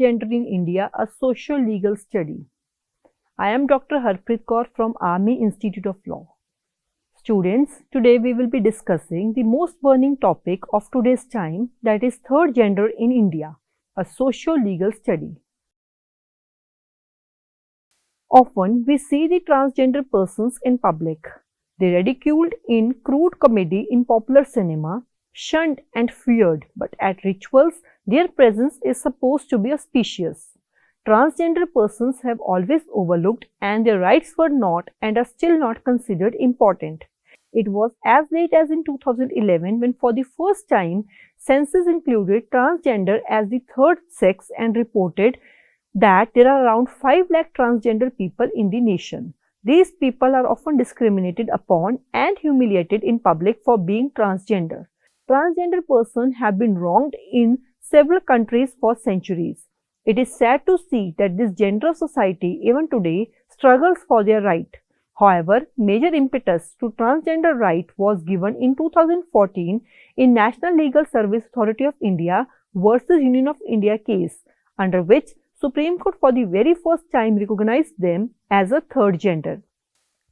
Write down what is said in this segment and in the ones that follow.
Gender in India, a socio-legal study. I am Dr. Harpreet Kaur from Army Institute of Law. Students, today we will be discussing the most burning topic of today's time, that is third gender in India, a socio-legal study. Often we see the transgender persons in public. They ridiculed in crude comedy in popular cinema, shunned and feared, but at rituals their presence is supposed to be auspicious. Transgender persons have always overlooked, and their rights were not and are still not considered important. It was as late as in 2011 when for the first time census included transgender as the third sex and reported that there are around 5 lakh transgender people in the nation. These people are often discriminated upon and humiliated in public for being transgender. Transgender persons have been wronged in several countries for centuries. It is sad to see that this gender of society even today struggles for their right. However, major impetus to transgender right was given in 2014 in National Legal Service Authority of India versus Union of India case, under which Supreme Court for the very first time recognized them as a third gender.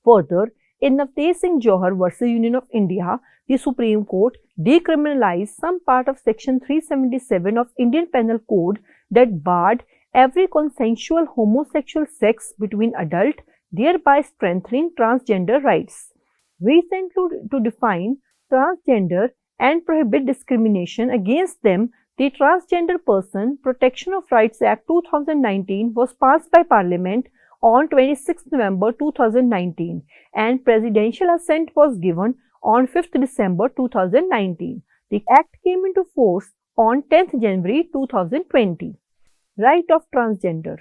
Further, in Navtej Singh Johar versus Union of India, the Supreme Court decriminalized some part of Section 377 of Indian Penal Code that barred every consensual homosexual sex between adults, thereby strengthening transgender rights. Recently, to define transgender and prohibit discrimination against them, the Transgender Person Protection of Rights Act 2019 was passed by Parliament on 26 November 2019 and presidential assent was given on 5th December 2019. The Act came into force on 10th January 2020. Right of transgender.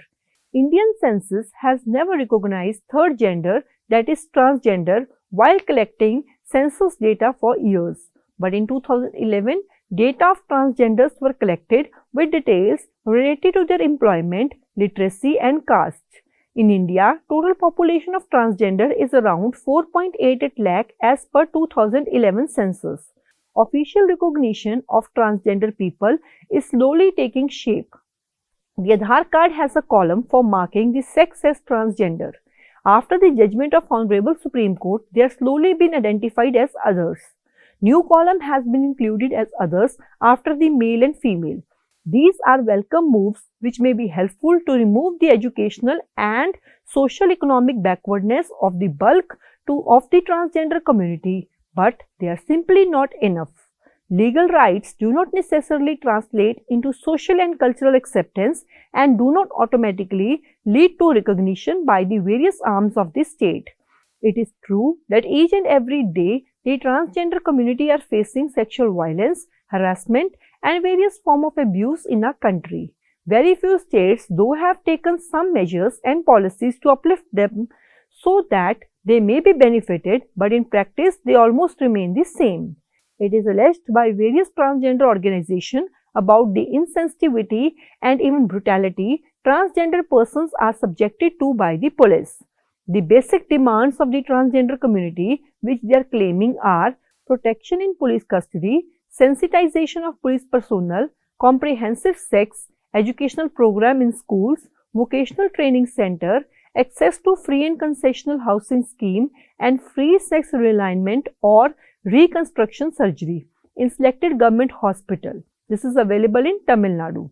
Indian census has never recognized third gender, that is transgender, while collecting census data for years. But in 2011, data of transgenders were collected with details related to their employment, literacy and caste. In India, total population of transgender is around 4.88 lakh as per 2011 census. Official recognition of transgender people is slowly taking shape. The Aadhaar card has a column for marking the sex as transgender. After the judgment of Honorable Supreme Court, they are slowly been identified as others. New column has been included as others after the male and female. These are welcome moves which may be helpful to remove the educational and social economic backwardness of the bulk of the transgender community, but they are simply not enough. Legal rights do not necessarily translate into social and cultural acceptance and do not automatically lead to recognition by the various arms of the state. It is true that each and every day the transgender community are facing sexual violence, harassment and various forms of abuse in our country. Very few states though have taken some measures and policies to uplift them so that they may be benefited, but in practice they almost remain the same. It is alleged by various transgender organizations about the insensitivity and even brutality transgender persons are subjected to by the police. The basic demands of the transgender community which they are claiming are protection in police custody, sensitization of police personnel, comprehensive sex educational program in schools, vocational training center, access to free and concessional housing scheme and free sex realignment or reconstruction surgery in selected government hospital. This is available in Tamil Nadu.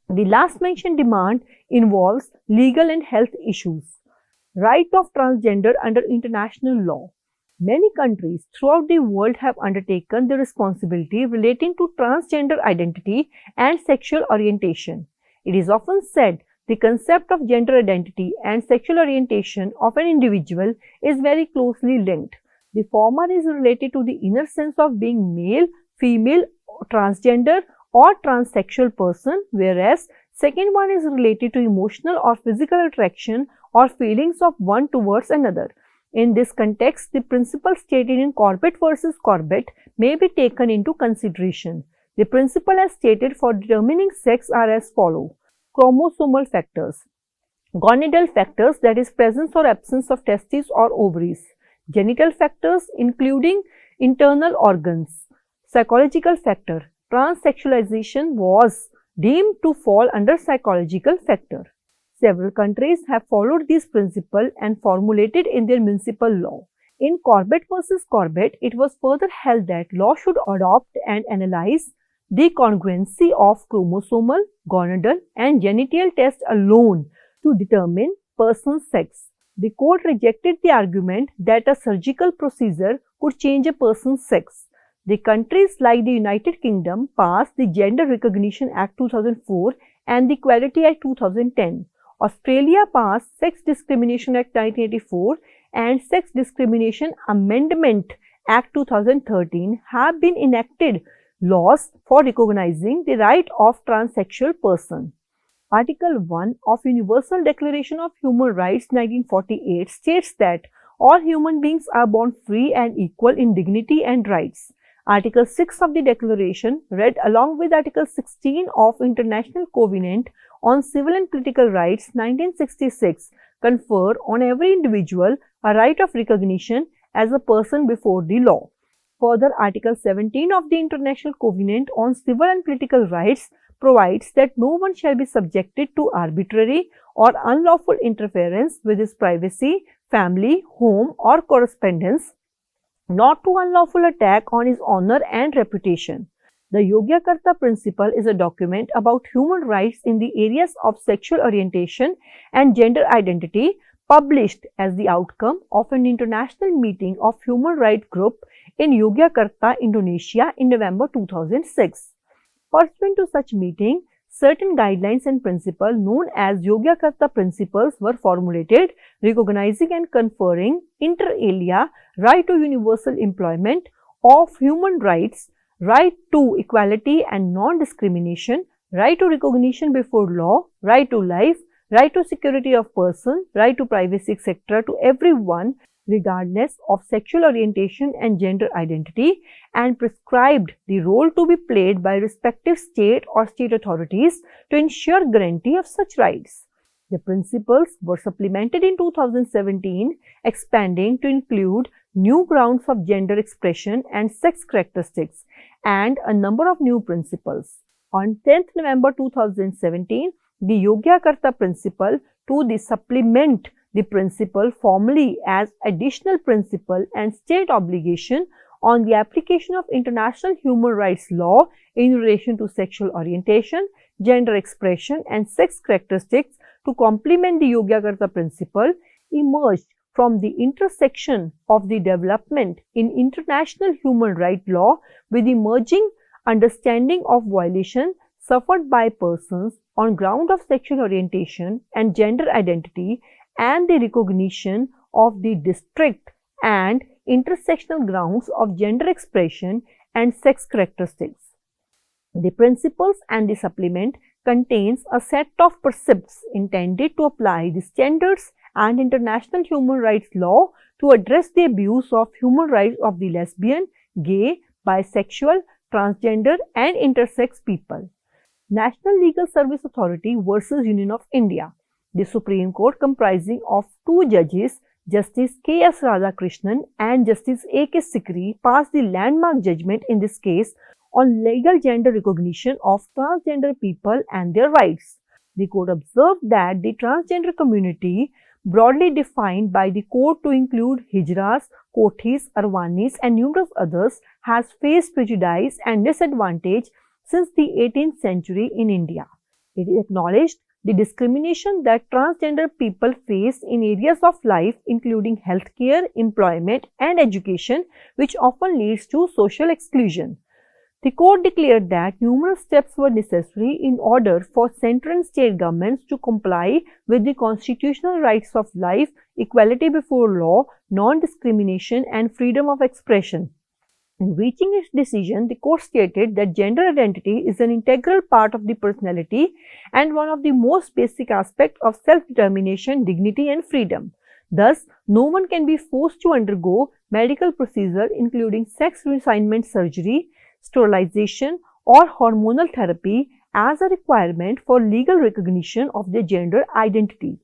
The last mentioned demand involves legal and health issues. Right of transgender under international law. Many countries throughout the world have undertaken the responsibility relating to transgender identity and sexual orientation. It is often said the concept of gender identity and sexual orientation of an individual is very closely linked. The former is related to the inner sense of being male, female, transgender or transsexual person, whereas second one is related to emotional or physical attraction or feelings of one towards another. In this context, the principle stated in Corbett versus Corbett may be taken into consideration. The principle as stated for determining sex are as follows. Chromosomal factors, gonadal factors, that is presence or absence of testes or ovaries, genital factors including internal organs, psychological factor, transsexualization was deemed to fall under psychological factor. Several countries have followed this principle and formulated in their municipal law. In Corbett versus Corbett, it was further held that law should adopt and analyze the congruency of chromosomal, gonadal, and genital tests alone to determine person's sex. The court rejected the argument that a surgical procedure could change a person's sex. The countries like the United Kingdom passed the Gender Recognition Act 2004 and the Equality Act 2010. Australia passed Sex Discrimination Act 1984 and Sex Discrimination Amendment Act 2013 have been enacted laws for recognizing the right of transsexual person. Article 1 of Universal Declaration of Human Rights 1948 states that all human beings are born free and equal in dignity and rights. Article 6 of the Declaration, read along with Article 16 of International Covenant on Civil and Political Rights 1966, confer on every individual a right of recognition as a person before the law. Further, Article 17 of the International Covenant on Civil and Political Rights provides that no one shall be subjected to arbitrary or unlawful interference with his privacy, family, home or correspondence, not to unlawful attack on his honor and reputation. The Yogyakarta Principle is a document about human rights in the areas of sexual orientation and gender identity, published as the outcome of an international meeting of human rights group in Yogyakarta, Indonesia in November 2006. Pursuant to such meeting, certain guidelines and principles known as Yogyakarta Principles were formulated, recognizing and conferring inter alia right to universal employment of human rights, right to equality and non-discrimination, right to recognition before law, right to life, right to security of person, right to privacy, etc. to everyone regardless of sexual orientation and gender identity, and prescribed the role to be played by respective state or state authorities to ensure guarantee of such rights. The principles were supplemented in 2017, expanding to include new grounds of gender expression and sex characteristics, and a number of new principles. On 10th November 2017, the Yogyakarta Principle to the supplement the principle formally as additional principle and state obligation on the application of international human rights law in relation to sexual orientation, gender expression and sex characteristics to complement the Yogyakarta Principle emerged from the intersection of the development in international human rights law with the emerging understanding of violation suffered by persons on ground of sexual orientation and gender identity, and the recognition of the district and intersectional grounds of gender expression and sex characteristics. The principles and the supplement contains a set of precepts intended to apply the standards and international human rights law to address the abuse of human rights of the lesbian, gay, bisexual, transgender and intersex people. National Legal Service Authority versus Union of India. The Supreme Court, comprising of two judges, Justice K.S. Radhakrishnan and Justice A.K. Sikri, passed the landmark judgment in this case on legal gender recognition of transgender people and their rights. The court observed that the transgender community, broadly defined by the court to include hijras, kothis, arwanis and numerous others, has faced prejudice and disadvantage since the 18th century in India. It acknowledged the discrimination that transgender people face in areas of life including healthcare, employment and education, which often leads to social exclusion. The court declared that numerous steps were necessary in order for central and state governments to comply with the constitutional rights of life, equality before law, non-discrimination and freedom of expression. In reaching its decision, the court stated that gender identity is an integral part of the personality and one of the most basic aspects of self-determination, dignity and freedom. Thus, no one can be forced to undergo medical procedure including sex reassignment surgery, sterilization or hormonal therapy as a requirement for legal recognition of their gender identity.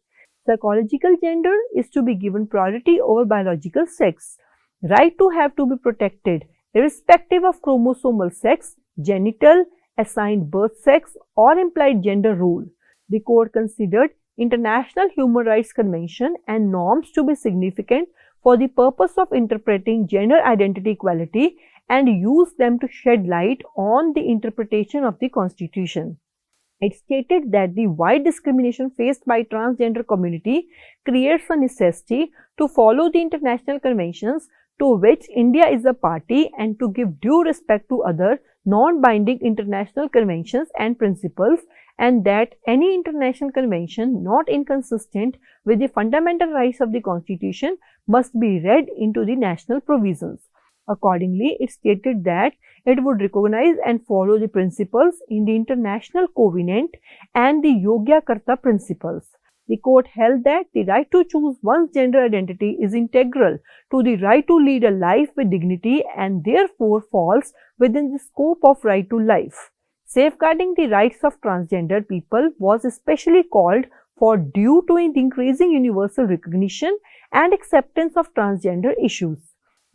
Psychological gender is to be given priority over biological sex. Right to have to be protected irrespective of chromosomal sex, genital assigned birth sex, or implied gender role. The court considered international human rights convention and norms to be significant for the purpose of interpreting gender identity equality and used them to shed light on the interpretation of the Constitution. It stated that the wide discrimination faced by transgender community creates a necessity to follow the international conventions to which India is a party and to give due respect to other non-binding international conventions and principles, and that any international convention not inconsistent with the fundamental rights of the Constitution must be read into the national provisions. Accordingly, it stated that it would recognize and follow the principles in the International Covenant and the Yogyakarta principles. The court held that the right to choose one's gender identity is integral to the right to lead a life with dignity and therefore falls within the scope of right to life. Safeguarding the rights of transgender people was especially called for due to the increasing universal recognition and acceptance of transgender issues.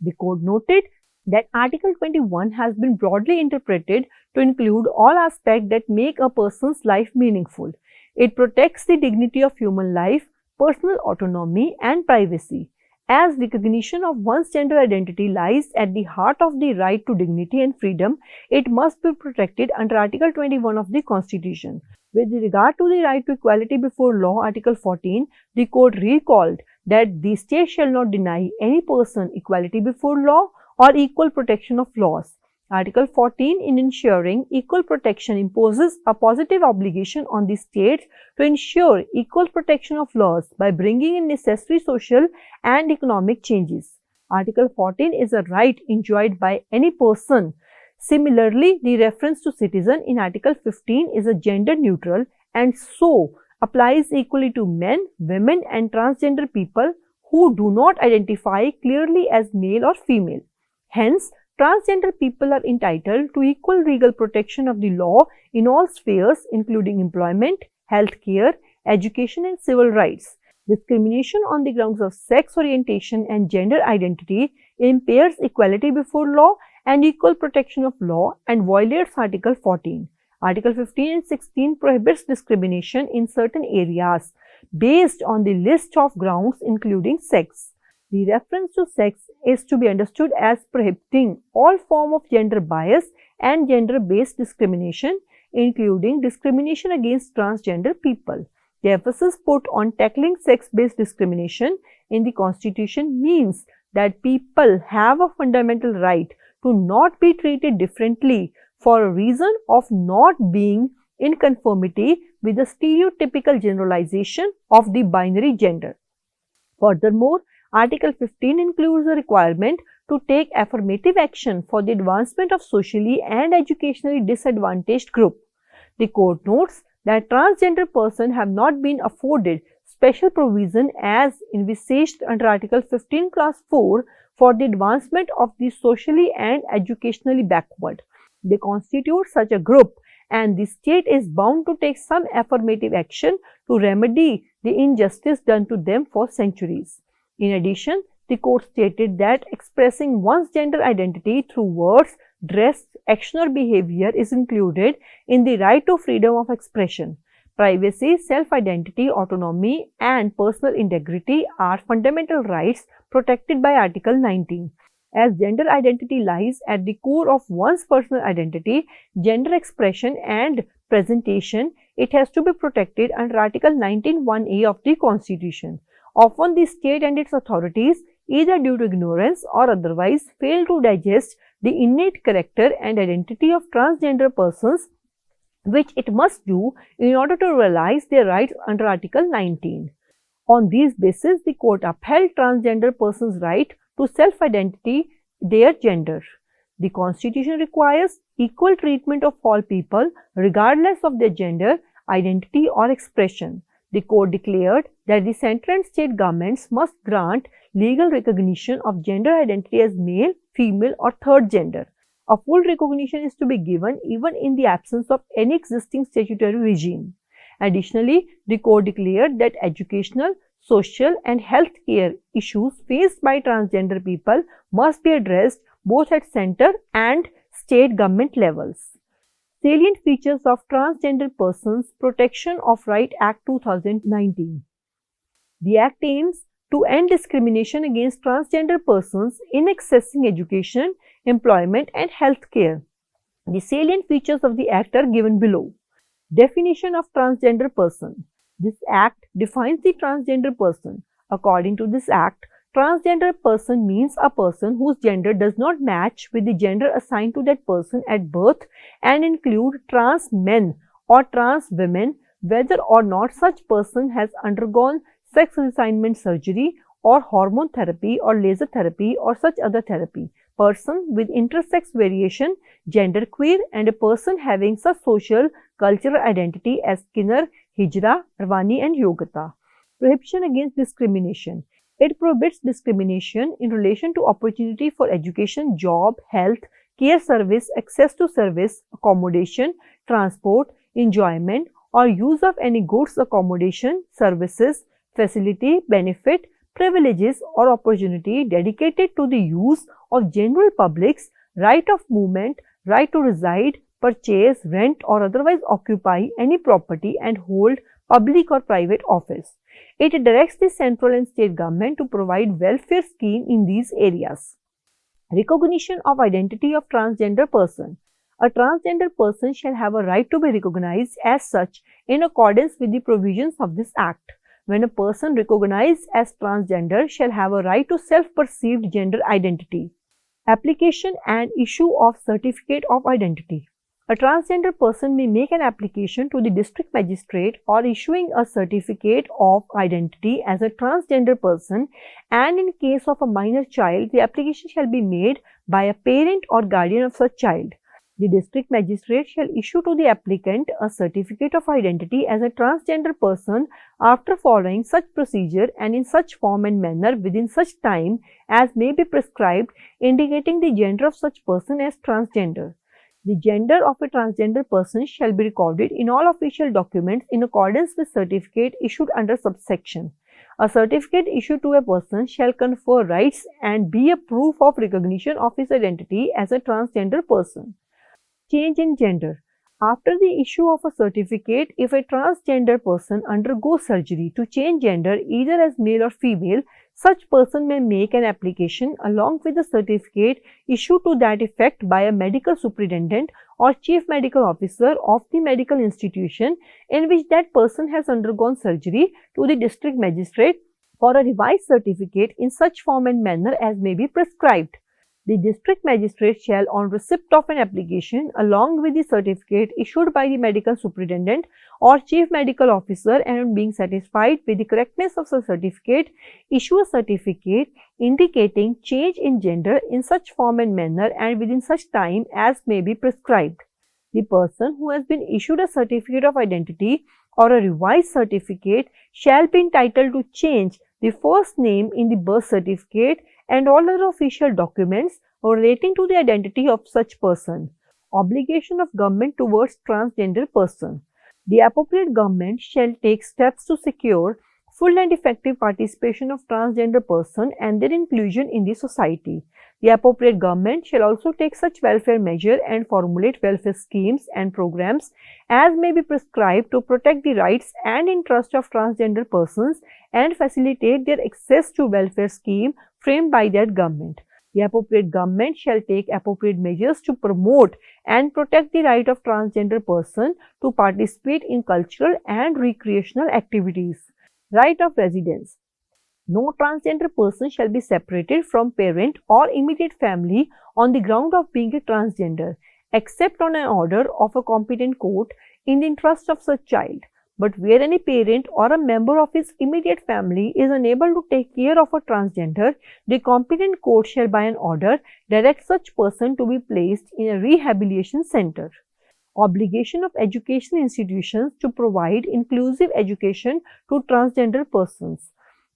The court noted that Article 21 has been broadly interpreted to include all aspects that make a person's life meaningful. It protects the dignity of human life, personal autonomy, and privacy. As recognition of one's gender identity lies at the heart of the right to dignity and freedom, it must be protected under Article 21 of the Constitution. With regard to the right to equality before law, Article 14, the court recalled that the state shall not deny any person equality before law or equal protection of laws. Article 14, in ensuring equal protection, imposes a positive obligation on the states to ensure equal protection of laws by bringing in necessary social and economic changes. Article 14 is a right enjoyed by any person. Similarly, the reference to citizen in Article 15 is a gender neutral and so applies equally to men, women, and transgender people who do not identify clearly as male or female. Hence, transgender people are entitled to equal legal protection of the law in all spheres, including employment, healthcare, education, and civil rights. Discrimination on the grounds of sex orientation and gender identity impairs equality before law and equal protection of law and violates Article 14. Article 15 and 16 prohibits discrimination in certain areas based on the list of grounds including sex. The reference to sex is to be understood as prohibiting all form of gender bias and gender-based discrimination, including discrimination against transgender people. The emphasis put on tackling sex-based discrimination in the Constitution means that people have a fundamental right to not be treated differently for a reason of not being in conformity with the stereotypical generalization of the binary gender. Furthermore, Article 15 includes a requirement to take affirmative action for the advancement of socially and educationally disadvantaged group. The court notes that transgender persons have not been afforded special provision as envisaged under Article 15 Clause 4 for the advancement of the socially and educationally backward. They constitute such a group and the state is bound to take some affirmative action to remedy the injustice done to them for centuries. In addition, the court stated that expressing one's gender identity through words, dress, action or behavior is included in the right to freedom of expression. Privacy, self-identity, autonomy and personal integrity are fundamental rights protected by Article 19. As gender identity lies at the core of one's personal identity, gender expression and presentation, it has to be protected under Article 19(1)(a) of the Constitution. Often the state and its authorities, either due to ignorance or otherwise, fail to digest the innate character and identity of transgender persons, which it must do in order to realize their rights under Article 19. On these basis, the court upheld transgender persons' right to self-identity, their gender. The Constitution requires equal treatment of all people regardless of their gender, identity or expression. The court declared that the central and state governments must grant legal recognition of gender identity as male, female or third gender. A full recognition is to be given even in the absence of any existing statutory regime. Additionally, the court declared that educational, social and health care issues faced by transgender people must be addressed both at center and state government levels. Salient features of Transgender Persons Protection of Right Act 2019. The Act aims to end discrimination against transgender persons in accessing education, employment, and health care. The salient features of the Act are given below. Definition of transgender person. This Act defines the transgender person. According to this Act, transgender person means a person whose gender does not match with the gender assigned to that person at birth and include trans men or trans women, whether or not such person has undergone sex reassignment surgery or hormone therapy or laser therapy or such other therapy, person with intersex variation, genderqueer, and a person having such social cultural identity as Kinnar, Hijra, Arwani, and Yogata. Prohibition against discrimination. It prohibits discrimination in relation to opportunity for education, job, health, care service, access to service, accommodation, transport, enjoyment, or use of any goods, accommodation, services, facility, benefit, privileges, or opportunity dedicated to the use of general public's right of movement, right to reside, purchase, rent, or otherwise occupy any property and hold public or private office. It directs the central and state government to provide welfare scheme in these areas. Recognition of identity of transgender person. A transgender person shall have a right to be recognized as such in accordance with the provisions of this Act. When a person recognized as transgender shall have a right to self-perceived gender identity. Application and issue of certificate of identity. A transgender person may make an application to the district magistrate or issuing a certificate of identity as a transgender person, and in case of a minor child, the application shall be made by a parent or guardian of such child. The district magistrate shall issue to the applicant a certificate of identity as a transgender person after following such procedure and in such form and manner within such time as may be prescribed, indicating the gender of such person as transgender. The gender of a transgender person shall be recorded in all official documents in accordance with certificate issued under subsection. A certificate issued to a person shall confer rights and be a proof of recognition of his identity as a transgender person. Change in gender. After the issue of a certificate, if a transgender person undergoes surgery to change gender either as male or female, such person may make an application along with the certificate issued to that effect by a medical superintendent or chief medical officer of the medical institution in which that person has undergone surgery to the district magistrate for a revised certificate in such form and manner as may be prescribed. The district magistrate shall, on receipt of an application along with the certificate issued by the medical superintendent or chief medical officer, and on being satisfied with the correctness of the certificate, issue a certificate indicating change in gender in such form and manner and within such time as may be prescribed. The person who has been issued a certificate of identity or a revised certificate shall be entitled to change the first name in the birth certificate and all other official documents relating to the identity of such person. Obligation of government towards transgender person. The appropriate government shall take steps to secure full and effective participation of transgender person and their inclusion in the society. The appropriate government shall also take such welfare measure and formulate welfare schemes and programs as may be prescribed to protect the rights and interest of transgender persons and facilitate their access to welfare scheme framed by that government. The appropriate government shall take appropriate measures to promote and protect the right of transgender person to participate in cultural and recreational activities. Right of residence. No transgender person shall be separated from parent or immediate family on the ground of being a transgender, except on an order of a competent court in the interest of such child. But where any parent or a member of his immediate family is unable to take care of a transgender, the competent court shall by an order direct such person to be placed in a rehabilitation center. Obligation of educational institutions to provide inclusive education to transgender persons.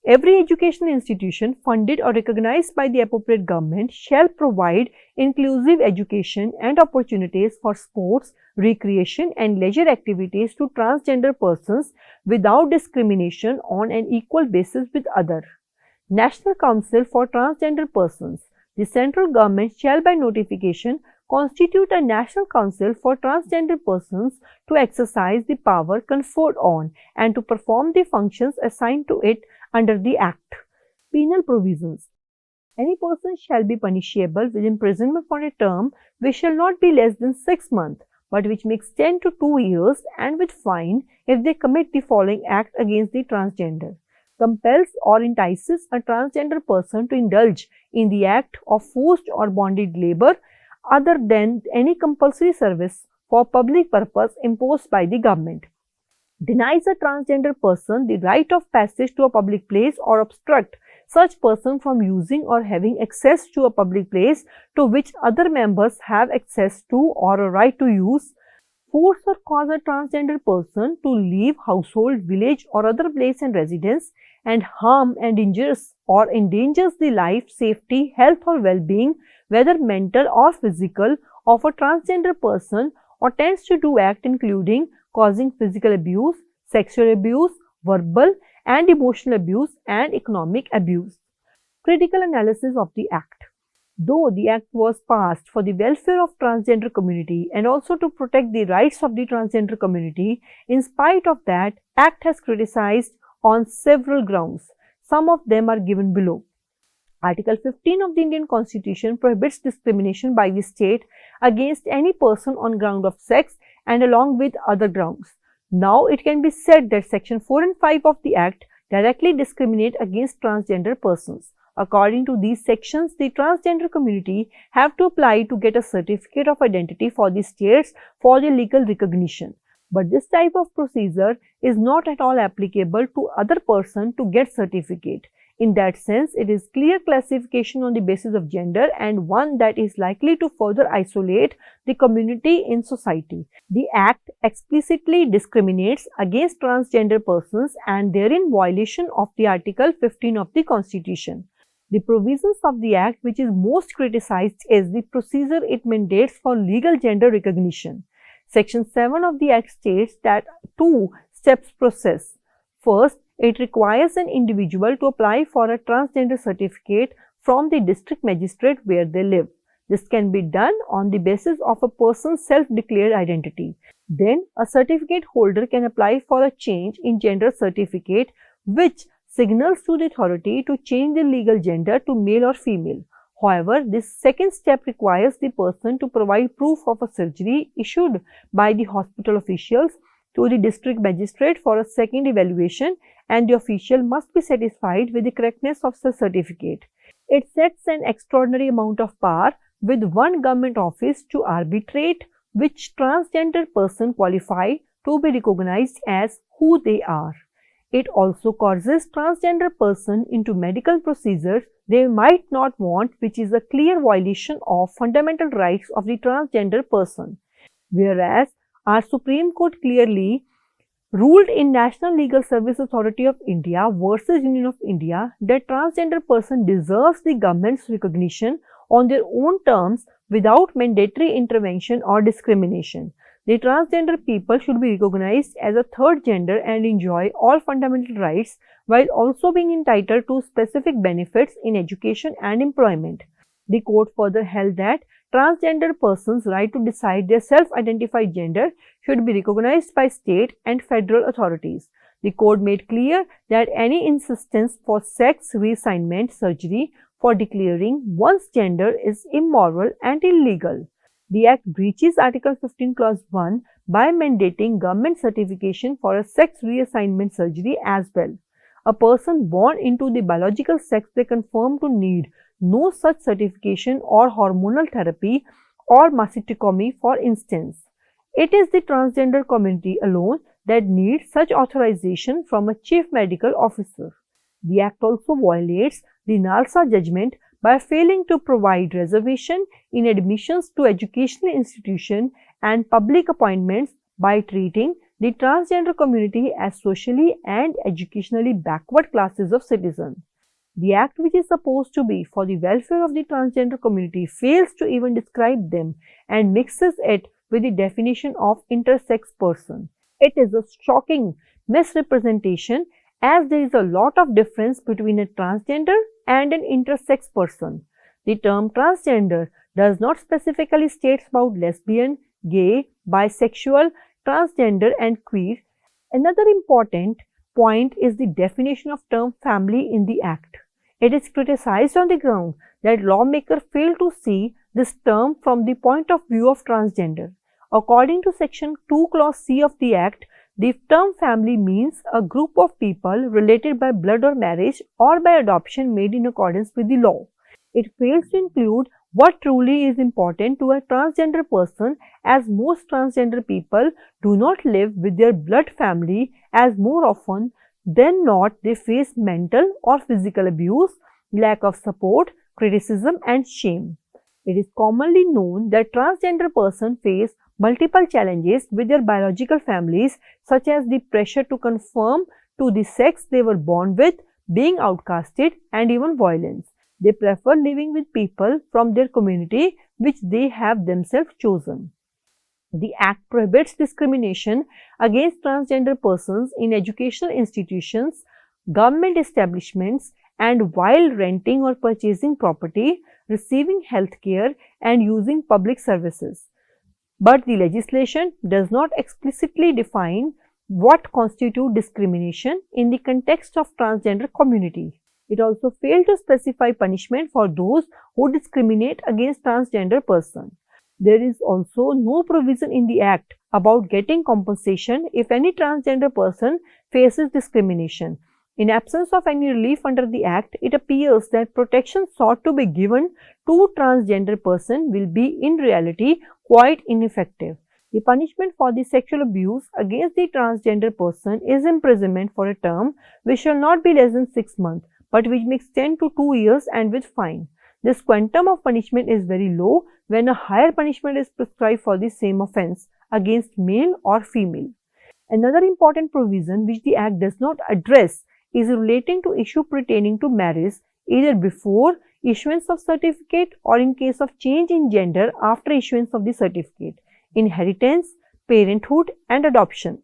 Every educational institution funded or recognized by the appropriate government shall provide inclusive education and opportunities for sports, recreation and leisure activities to transgender persons without discrimination on an equal basis with others. National Council for Transgender Persons. The central government shall by notification constitute a National Council for Transgender Persons to exercise the power conferred on and to perform the functions assigned to it under the Act. Penal provisions. Any person shall be punishable with imprisonment for a term which shall not be less than 6 months, but which may extend to 2 years, and with fine if they commit the following act against the transgender. Compels or entices a transgender person to indulge in the act of forced or bonded labor other than any compulsory service for public purpose imposed by the government. Denies a transgender person the right of passage to a public place or obstruct such person from using or having access to a public place to which other members have access to or a right to use, force or cause a transgender person to leave household, village or other place and residence, and harm and injures or endangers the life, safety, health or well-being, whether mental or physical, of a transgender person, or tends to do act including causing physical abuse, sexual abuse, verbal and emotional abuse, and economic abuse. Critical analysis of the Act. Though the Act was passed for the welfare of transgender community and also to protect the rights of the transgender community, in spite of that, Act has criticized on several grounds. Some of them are given below. Article 15 of the Indian Constitution prohibits discrimination by the state against any person on ground of sex and along with other grounds. Now, it can be said that Section 4 and 5 of the Act directly discriminate against transgender persons. According to these sections, the transgender community have to apply to get a certificate of identity for the states for their legal recognition. But this type of procedure is not at all applicable to other person to get certificate. In that sense, it is clear classification on the basis of gender and one that is likely to further isolate the community in society. The Act explicitly discriminates against transgender persons and therein violation of the Article 15 of the Constitution. The provisions of the Act which is most criticized is the procedure it mandates for legal gender recognition. Section 7 of the Act states that two-steps process. First, it requires an individual to apply for a transgender certificate from the district magistrate where they live. This can be done on the basis of a person's self-declared identity. Then, a certificate holder can apply for a change in gender certificate which signals to the authority to change the legal gender to male or female. However, this second step requires the person to provide proof of a surgery issued by the hospital officials to the district magistrate for a second evaluation, and the official must be satisfied with the correctness of the certificate. It sets an extraordinary amount of power with one government office to arbitrate which transgender person qualify to be recognized as who they are. It also causes transgender person into medical procedures they might not want, which is a clear violation of fundamental rights of the transgender person. Whereas our Supreme Court clearly ruled in National Legal Service Authority of India versus Union of India that transgender person deserves the government's recognition on their own terms without mandatory intervention or discrimination. The transgender people should be recognized as a third gender and enjoy all fundamental rights while also being entitled to specific benefits in education and employment. The court further held that transgender persons' right to decide their self-identified gender should be recognized by state and federal authorities. The court made clear that any insistence for sex reassignment surgery for declaring one's gender is immoral and illegal. The Act breaches Article 15 Clause 1 by mandating government certification for a sex reassignment surgery as well. A person born into the biological sex they confirm to need no such certification or hormonal therapy or mastectomy, for instance. It is the transgender community alone that needs such authorization from a chief medical officer. The Act also violates the NALSA judgment by failing to provide reservation in admissions to educational institutions and public appointments by treating the transgender community as socially and educationally backward classes of citizens. The Act, which is supposed to be for the welfare of the transgender community, fails to even describe them and mixes it with the definition of intersex person. It is a shocking misrepresentation as there is a lot of difference between a transgender and an intersex person. The term transgender does not specifically state about lesbian, gay, bisexual, transgender and queer. Another important point is the definition of term family in the Act. It is criticized on the ground that lawmakers fail to see this term from the point of view of transgender. According to Section 2 Clause C of the Act, the term family means a group of people related by blood or marriage or by adoption made in accordance with the law. It fails to include what truly is important to a transgender person, as most transgender people do not live with their blood family, as more often than not they face mental or physical abuse, lack of support, criticism and shame. It is commonly known that transgender persons face multiple challenges with their biological families, such as the pressure to conform to the sex they were born with, being outcasted and even violence. They prefer living with people from their community which they have themselves chosen. The Act prohibits discrimination against transgender persons in educational institutions, government establishments, and while renting or purchasing property, receiving health care, and using public services. But the legislation does not explicitly define what constitutes discrimination in the context of transgender community. It also failed to specify punishment for those who discriminate against transgender persons. There is also no provision in the Act about getting compensation if any transgender person faces discrimination. In absence of any relief under the Act, it appears that protection sought to be given to transgender person will be in reality quite ineffective. The punishment for the sexual abuse against the transgender person is imprisonment for a term which shall not be less than 6 months, but which may extend to 2 years and with fine. This quantum of punishment is very low when a higher punishment is prescribed for the same offence against male or female. Another important provision which the Act does not address is relating to issue pertaining to marriage, either before issuance of certificate or in case of change in gender after issuance of the certificate, inheritance, parenthood and adoption.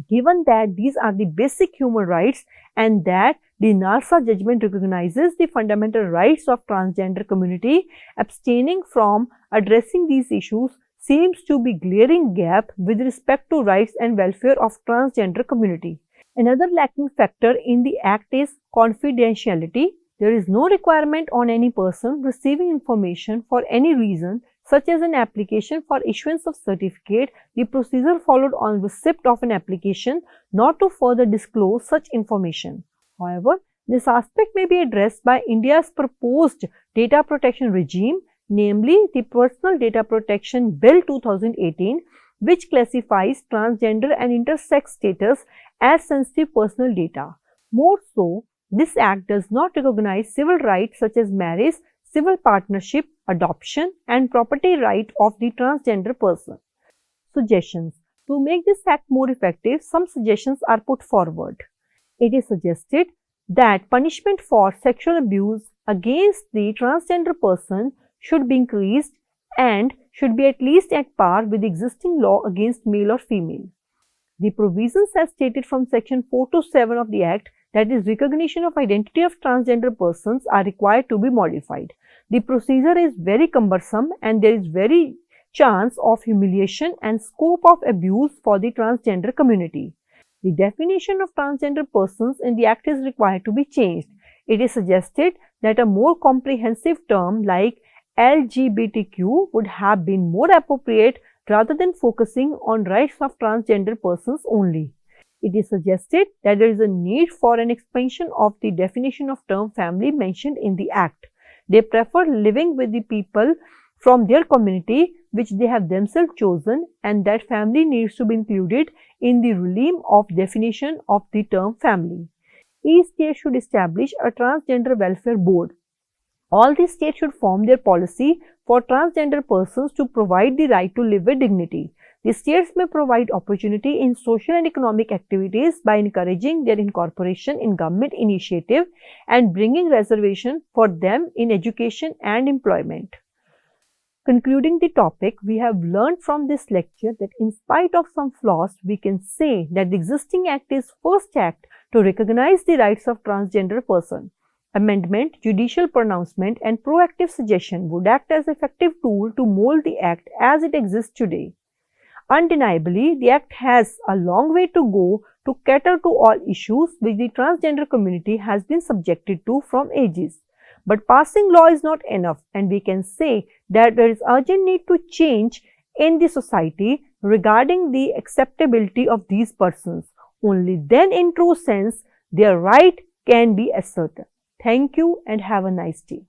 Given that these are the basic human rights and that the NALSA judgment recognizes the fundamental rights of transgender community, abstaining from addressing these issues seems to be glaring gap with respect to rights and welfare of transgender community. Another lacking factor in the Act is confidentiality. There is no requirement on any person receiving information for any reason, such as an application for issuance of certificate, the procedure followed on receipt of an application, not to further disclose such information. However, this aspect may be addressed by India's proposed data protection regime, namely the Personal Data Protection Bill 2018, which classifies transgender and intersex status as sensitive personal data. More so, this Act does not recognize civil rights such as marriage, civil partnership, adoption and property right of the transgender person. Suggestions. To make this Act more effective, some suggestions are put forward. It is suggested that punishment for sexual abuse against the transgender person should be increased and should be at least at par with the existing law against male or female. The provisions as stated from Section 4 to 7 of the Act, that is, recognition of identity of transgender persons, are required to be modified. The procedure is very cumbersome and there is very chance of humiliation and scope of abuse for the transgender community. The definition of transgender persons in the Act is required to be changed. It is suggested that a more comprehensive term like LGBTQ would have been more appropriate rather than focusing on rights of transgender persons only. It is suggested that there is a need for an expansion of the definition of term family mentioned in the Act. They prefer living with the people from their community which they have themselves chosen, and that family needs to be included in the realm of definition of the term family. Each state should establish a transgender welfare board. All the states should form their policy for transgender persons to provide the right to live with dignity. The states may provide opportunity in social and economic activities by encouraging their incorporation in government initiative and bringing reservation for them in education and employment. Concluding the topic, we have learned from this lecture that in spite of some flaws, we can say that the existing Act is first act to recognize the rights of transgender person. Amendment, judicial pronouncement, and proactive suggestion would act as effective tool to mold the Act as it exists today. Undeniably, the Act has a long way to go to cater to all issues which the transgender community has been subjected to from ages. But passing law is not enough, and we can say that there is urgent need to change in the society regarding the acceptability of these persons. Only then, in true sense, their right can be asserted. Thank you and have a nice day.